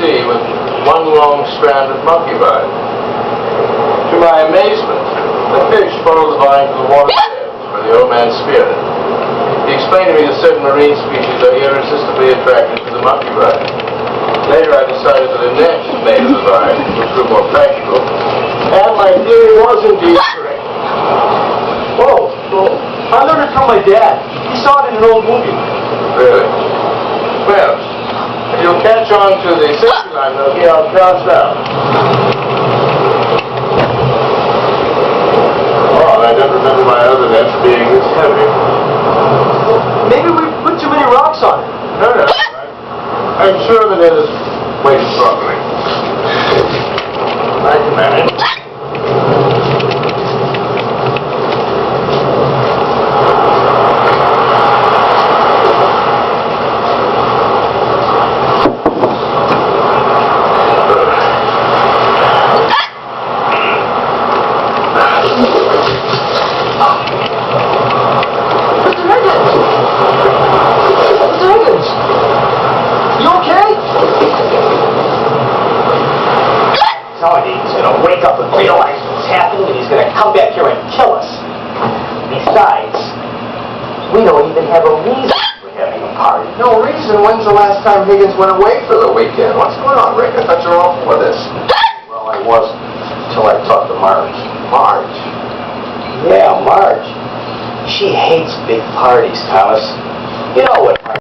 sea with one long strand of monkey vine. To my amazement, the fish followed the vine to the water depths where the old man speared it. He explained to me that certain marine species are irresistibly attracted to the monkey vine. Later I decided that a net made of the vine would prove more practical, and my theory was indeed correct. Whoa, I learned it from my dad. He saw it in an old movie. Really? Well, if you'll catch on to the safety line, though, here I'll cast out. Oh, I don't remember my other nets being this heavy. Maybe we put too many rocks on it. No. I'm sure the net is weighted properly. I can manage. Wake up and realize what's happening, and he's going to come back here and kill us. Besides, we don't even have a reason for having a party. No reason? When's the last time Higgins went away for the weekend? What's going on, Rick? I thought